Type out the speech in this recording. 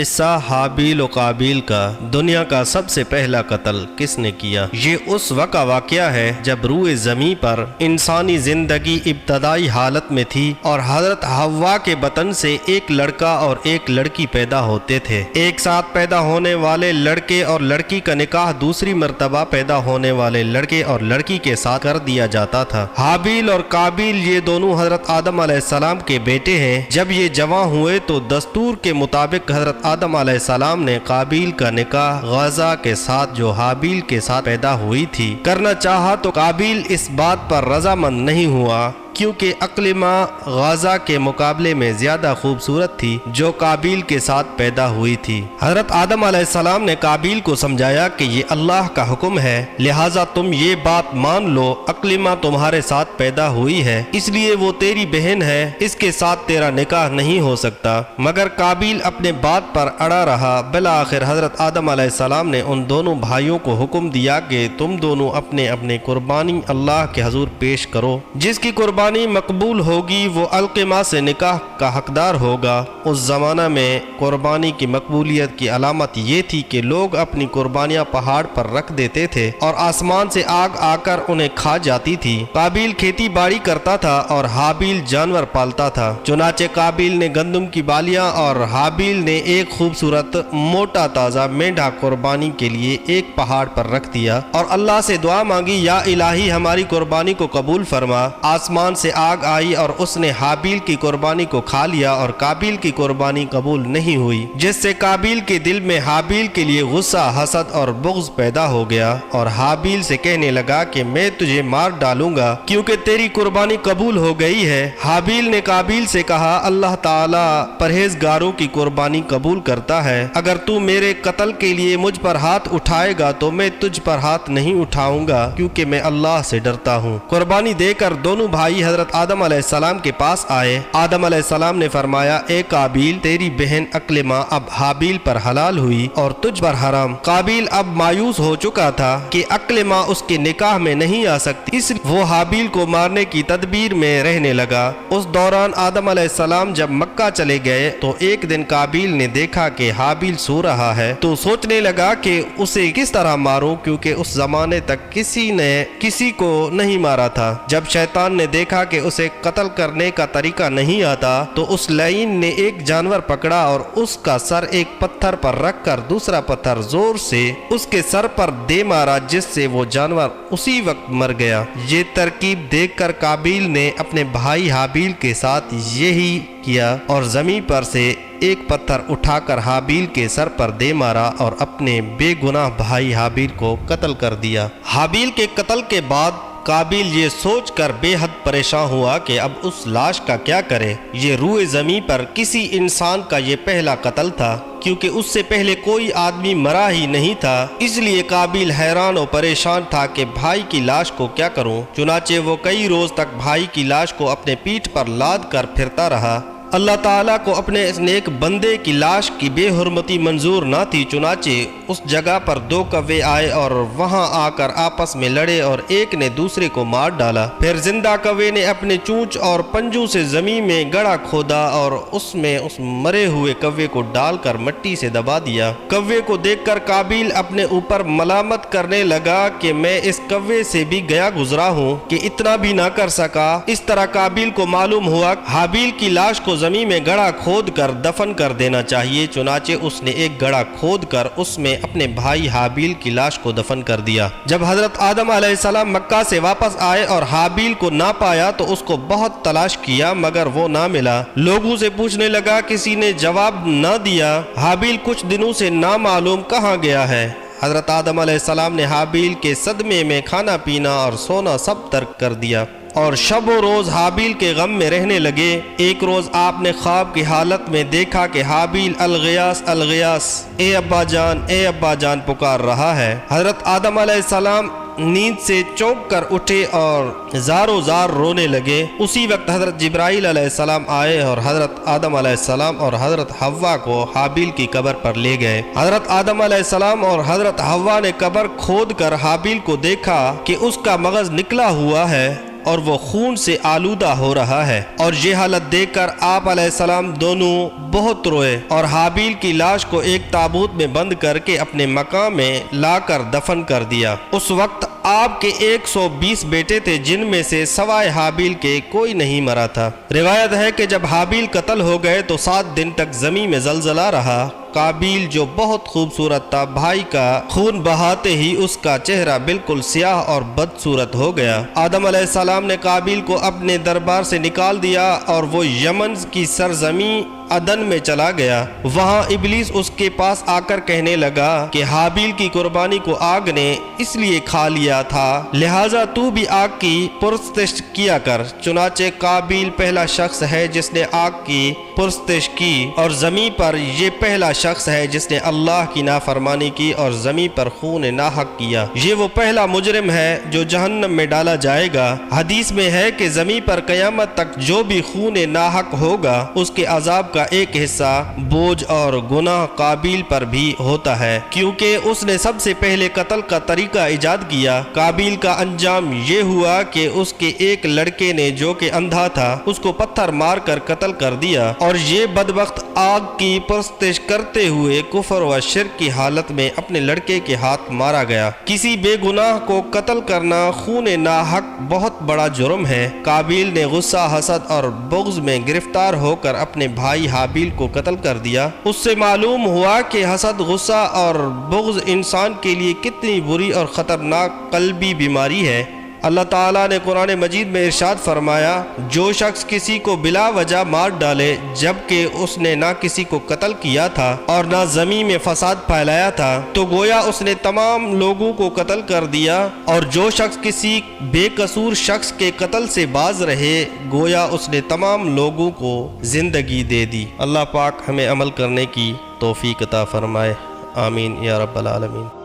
قصہ حابیل و قابیل کا دنیا کا سب سے پہلا قتل کس نے کیا؟ یہ اس وقت کا واقعہ ہے جب روئے زمین پر انسانی زندگی ابتدائی حالت میں تھی اور حضرت حوا کے بطن سے ایک لڑکا اور ایک لڑکی پیدا ہوتے تھے۔ ایک ساتھ پیدا ہونے والے لڑکے اور لڑکی کا نکاح دوسری مرتبہ پیدا ہونے والے لڑکے اور لڑکی کے ساتھ کر دیا جاتا تھا۔ حابیل اور قابیل یہ دونوں حضرت آدم علیہ السلام کے بیٹے ہیں۔ جب یہ جوان ہوئے تو دستور کے مطابق حضرت آدم علیہ السلام نے قابیل کا نکاح غزہ کے ساتھ جو حابیل کے ساتھ پیدا ہوئی تھی کرنا چاہا، تو قابیل اس بات پر رضامند نہیں ہوا کیونکہ اقلیمہ غزہ کے مقابلے میں زیادہ خوبصورت تھی جو قابیل کے ساتھ پیدا ہوئی تھی۔ حضرت آدم علیہ السلام نے قابیل کو سمجھایا کہ یہ اللہ کا حکم ہے، لہٰذا تم یہ بات مان لو، اقلیمہ تمہارے ساتھ پیدا ہوئی ہے اس لیے وہ تیری بہن ہے، اس کے ساتھ تیرا نکاح نہیں ہو سکتا۔ مگر قابیل اپنے بات پر اڑا رہا۔ بالآخر حضرت آدم علیہ السلام نے ان دونوں بھائیوں کو حکم دیا کہ تم دونوں اپنے اپنے قربانی اللہ کے حضور پیش کرو، جس کی قربانی مقبول ہوگی وہ القمہ سے نکاح کا حقدار ہوگا۔ اس زمانہ میں قربانی کی مقبولیت کی علامت یہ تھی کہ لوگ اپنی قربانیاں پہاڑ پر رکھ دیتے تھے اور آسمان سے آگ آ کر انہیں کھا جاتی تھی۔ قابیل کھیتی باڑی کرتا تھا اور حابیل جانور پالتا تھا، چنانچہ قابیل نے گندم کی بالیاں اور حابیل نے ایک خوبصورت موٹا تازہ مینڈھا قربانی کے لیے ایک پہاڑ پر رکھ دیا اور اللہ سے دعا مانگی، یا الہی ہماری قربانی کو قبول فرما۔ آسمان سے آگ آئی اور اس نے حابیل کی قربانی کو کھا لیا اور قابیل کی قربانی قبول نہیں ہوئی، جس سے قابیل کے دل میں حابیل کے لیے غصہ، حسد اور بغض پیدا ہو گیا اور حابیل سے کہنے لگا کہ میں تجھے مار ڈالوں گا کیونکہ تیری قربانی قبول ہو گئی ہے۔ حابیل نے قابیل سے کہا، اللہ تعالی پرہیزگاروں کی قربانی قبول کرتا ہے، اگر تو میرے قتل کے لیے مجھ پر ہاتھ اٹھائے گا تو میں تجھ پر ہاتھ نہیں اٹھاؤں گا کیونکہ میں اللہ سے ڈرتا ہوں۔ قربانی دے کر دونوں بھائی حضرت آدم علیہ السلام کے پاس آئے۔ آدم علیہ السلام نے فرمایا، اے قابیل، تیری بہن اقلیمہ اب حابیل پر حلال ہوئی اور تجھ پر حرام۔ قابیل اب مایوس ہو چکا تھا کہ اقلیمہ اس کے نکاح میں نہیں آ سکتی، اس لیے وہ حابیل کو مارنے کی تدبیر میں رہنے لگا۔ اس دوران آدم علیہ السلام جب مکہ چلے گئے تو ایک دن قابیل نے دیکھا کہ حابیل سو رہا ہے تو سوچنے لگا کہ اسے کس طرح ماروں کیونکہ اس زمانے تک کسی نے کسی کو نہیں مارا تھا۔ جب شیطان نے دیکھا کہ اسے قتل کرنے کا طریقہ نہیں آتا تو اس لعین نے ایک جانور پکڑا اور اس کا سر ایک پتھر پر رکھ کر دوسرا پتھر زور سے اس کے سر پر دے مارا، جس سے وہ جانور اسی وقت مر گیا۔ یہ ترکیب دیکھ کر قابیل نے اپنے بھائی حابیل کے ساتھ یہی کیا اور زمین پر سے ایک پتھر اٹھا کر حابیل کے سر پر دے مارا اور اپنے بے گناہ بھائی حابیل کو قتل کر دیا۔ حابیل کے قتل کے بعد قابیل یہ سوچ کر بے حد پریشان ہوا کہ اب اس لاش کا کیا کرے۔ یہ روئے زمین پر کسی انسان کا یہ پہلا قتل تھا کیونکہ اس سے پہلے کوئی آدمی مرا ہی نہیں تھا، اس لیے قابیل حیران و پریشان تھا کہ بھائی کی لاش کو کیا کروں۔ چنانچہ وہ کئی روز تک بھائی کی لاش کو اپنے پیٹھ پر لاد کر پھرتا رہا۔ اللہ تعالیٰ کو اپنے اس نیک بندے کی لاش کی بے حرمتی منظور نہ تھی، چنانچہ اس جگہ پر دو کوے آئے اور وہاں آ کر آپس میں لڑے اور ایک نے دوسرے کو مار ڈالا۔ پھر زندہ کوے نے اپنے چونچ اور پنجوں سے زمین میں گڑھا کھودا اور اس میں اس مرے ہوئے کوے کو ڈال کر مٹی سے دبا دیا۔ کوے کو دیکھ کر قابیل اپنے اوپر ملامت کرنے لگا کہ میں اس کوے سے بھی گیا گزرا ہوں کہ اتنا بھی نہ کر سکا۔ اس طرح قابیل کو معلوم ہوا حابیل کی لاش کو زمین میں گڑھا کھود کر دفن کر دینا چاہیے، چنانچہ اس نے ایک گڑھا کھود کر اس میں اپنے بھائی حابیل کی لاش کو دفن کر دیا۔ جب حضرت آدم علیہ السلام مکہ سے واپس آئے اور حابیل کو نہ پایا تو اس کو بہت تلاش کیا مگر وہ نہ ملا۔ لوگوں سے پوچھنے لگا، کسی نے جواب نہ دیا۔ حابیل کچھ دنوں سے نامعلوم کہاں گیا ہے۔ حضرت آدم علیہ السلام نے حابیل کے صدمے میں کھانا پینا اور سونا سب ترک کر دیا اور شب و روز حابیل کے غم میں رہنے لگے۔ ایک روز آپ نے خواب کی حالت میں دیکھا کہ حابیل الغیاث الغیاث، اے ابا جان پکار رہا ہے۔ حضرت آدم علیہ السلام نیند سے چونک کر اٹھے اور زارو زار رونے لگے۔ اسی وقت حضرت جبرائیل علیہ السلام آئے اور حضرت آدم علیہ السلام اور حضرت حوا کو حابیل کی قبر پر لے گئے۔ حضرت آدم علیہ السلام اور حضرت حوا نے قبر کھود کر حابیل کو دیکھا کہ اس کا مغز نکلا ہوا ہے اور وہ خون سے آلودہ ہو رہا ہے۔ اور یہ حالت دیکھ کر آپ علیہ السلام دونوں بہت روئے اور حابیل کی لاش کو ایک تابوت میں بند کر کے اپنے مقام میں لا کر دفن کر دیا۔ اس وقت آپ کے 120 بیٹے تھے، جن میں سے سوائے حابیل کے کوئی نہیں مرا تھا۔ روایت ہے کہ جب حابیل قتل ہو گئے تو 7 دن تک زمین میں زلزلہ رہا۔ قابیل جو بہت خوبصورت تھا، بھائی کا خون بہاتے ہی اس کا چہرہ بالکل سیاہ اور بدصورت ہو گیا۔ آدم علیہ السلام نے قابیل کو اپنے دربار سے نکال دیا اور وہ یمن کی سرزمین عدن میں چلا گیا۔ وہاں ابلیس اس کے پاس آ کر کہنے لگا کہ حابیل کی قربانی کو آگ نے اس لیے کھا لیا تھا، لہٰذا تو بھی آگ کی پرستش کیا کر۔ چنانچہ قابیل پہلا شخص ہے جس نے آگ کی پرستش کی، اور زمین پر یہ پہلا شخص ہے جس نے اللہ کی نافرمانی کی اور زمین پر خون ناحق کیا۔ یہ وہ پہلا مجرم ہے جو جہنم میں ڈالا جائے گا۔ حدیث میں ہے کہ زمین پر قیامت تک جو بھی خون ناحق ہوگا، اس کے عذاب کا ایک حصہ بوجھ اور گناہ قابیل پر بھی ہوتا ہے، کیونکہ اس نے سب سے پہلے قتل کا طریقہ ایجاد کیا۔ قابیل کا انجام یہ ہوا کہ اس کے ایک لڑکے نے جو کہ اندھا تھا، اس کو پتھر مار کر قتل کر دیا، اور یہ بدبخت آگ کی پرستش کرتے ہوئے کفر و شرک کی حالت میں اپنے لڑکے کے ہاتھ مارا گیا۔ کسی بے گناہ کو قتل کرنا خون ناحق بہت بڑا جرم ہے۔ قابیل نے غصہ، حسد اور بغض میں گرفتار ہو کر اپنے بھائی حابیل کو قتل کر دیا۔ اس سے معلوم ہوا کہ حسد، غصہ اور بغض انسان کے لیے کتنی بری اور خطرناک قلبی بیماری ہے۔ اللہ تعالیٰ نے قرآن مجید میں ارشاد فرمایا، جو شخص کسی کو بلا وجہ مار ڈالے جبکہ اس نے نہ کسی کو قتل کیا تھا اور نہ زمین میں فساد پھیلایا تھا، تو گویا اس نے تمام لوگوں کو قتل کر دیا، اور جو شخص کسی بے قصور شخص کے قتل سے باز رہے، گویا اس نے تمام لوگوں کو زندگی دے دی۔ اللہ پاک ہمیں عمل کرنے کی توفیق عطا فرمائے، آمین یا رب العالمین۔